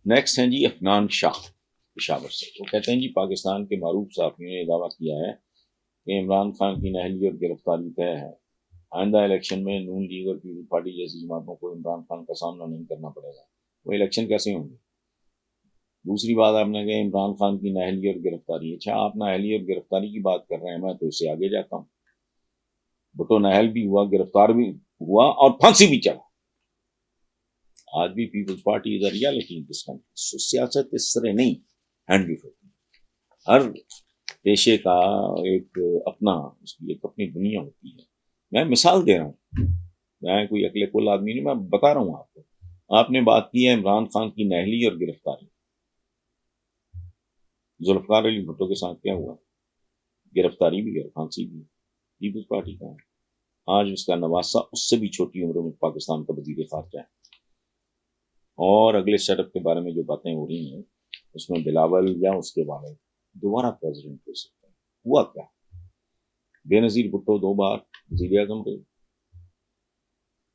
Next ہیں جی افنان شاہ پشاور سے. وہ کہتے ہیں جی پاکستان کے معروف صحافیوں نے دعویٰ کیا ہے کہ عمران خان کی نااہلی اور گرفتاری طے ہے. آئندہ الیکشن میں نون لیگ اور پیپلز پارٹی جیسی جماعتوں کو عمران خان کا سامنا نہیں کرنا پڑے گا. وہ الیکشن کیسے ہوں گے؟ دوسری بات آپ نے کہا عمران خان کی نااہلی اور گرفتاری. اچھا آپ نااہلی اور گرفتاری کی بات کر رہے ہیں, میں تو اس سے آگے جاتا ہوں. بھٹو نااہل بھی ہوا, گرفتار بھی ہوا اور پھانسی بھی چڑھا. آج بھی Peoples Party is a reality in this country. سیاست اس طرح نہیں ہینڈل ہوتی. ہر پیشے کا ایک اپنا, اس کی ایک اپنی دنیا ہوتی ہے. میں مثال دے رہا ہوں, میں کوئی عقل کل آدمی نہیں, میں بتا رہا ہوں آپ کو. آپ نے بات کی ہے عمران خان کی نااہلی اور گرفتاری. ذوالفقار علی بھٹو کے ساتھ کیا ہوا؟ گرفتاری بھی ہے, پھانسی بھی ہے. پیپلز پارٹی کا ہے. آج اس کا نواسا اس سے بھی چھوٹی عمر میں پاکستان کا وزیر خارجہ ہے. اور اگلے سیٹ اپ کے بارے میں جو باتیں ہو رہی ہیں اس میں بلاول یا اس کے بارے دوبارہ پریزیڈنٹ ہو سکتا ہے. ہوا کیا؟ بے نظیر بھٹو 2 بار وزیر اعظم رہے.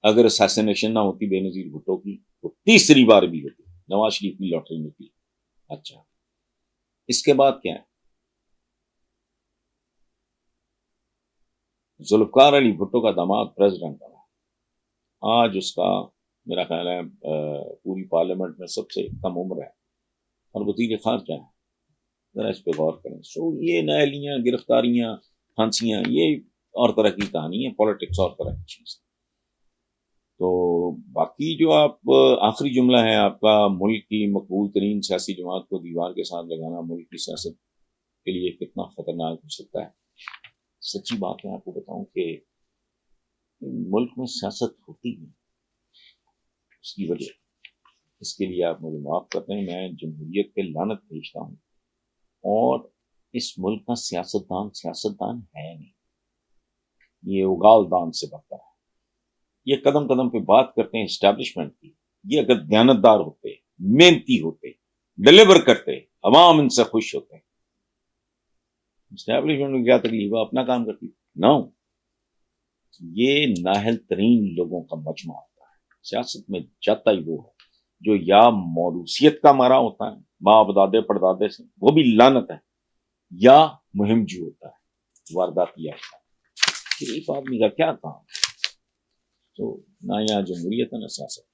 اگر اساسینیشن نہ ہوتی بے نظیر بھٹو کی تو تیسری بار بھی ہوتی. نواز شریف کی لاٹری نکلی. اچھا اس کے بعد کیا ہے؟ ذوالفقار علی بھٹو کا داماد پریزیڈنٹ بنا. آج اس کا میرا خیال ہے پوری پارلیمنٹ میں سب سے کم عمر ہے اور وزیر خارجہ ہے. ذرا اس پہ غور کریں. یہ نااہلیاں, گرفتاریاں, پھانسیاں, یہ اور طرح کی کہانی ہے. پالیٹکس اور طرح کی چیز. تو باقی جو آپ آخری جملہ ہے آپ کا, ملک کی مقبول ترین سیاسی جماعت کو دیوار کے ساتھ لگانا ملک کی سیاست کے لیے کتنا خطرناک ہو سکتا ہے. سچی بات ہے آپ کو بتاؤں کہ ملک میں سیاست ہوتی ہے. اس کی وجہ, اس کے لیے آپ مجھے معاف کرتے ہیں, میں جمہوریت پہ لعنت بھیجتا ہوں. اور اس ملک کا سیاستدان ہے نہیں, یہ اگال دان سے بڑھتا ہے. یہ قدم قدم پہ بات کرتے ہیں اسٹیبلشمنٹ کی. یہ اگر دیانتدار ہوتے, محنتی ہوتے, ڈلیور کرتے, عوام ان سے خوش ہوتے. اسٹیبلشمنٹ میں کیا تکلیف ہے, اپنا کام کرتی. نو, یہ نااہل ترین لوگوں کا مجمع ہوتا ہے. سیاست میں جاتا ہی وہ ہے جو یا موروثیت کا مارا ہوتا ہے, باپ دادے پردادے سے, وہ بھی لعنت ہے, یا مہم جو ہوتا ہے, وارداتی ہوتا ہے. شریف آدمی کا کیا کام؟ تو نہ یہاں جمہوریت ہے نہ سیاست.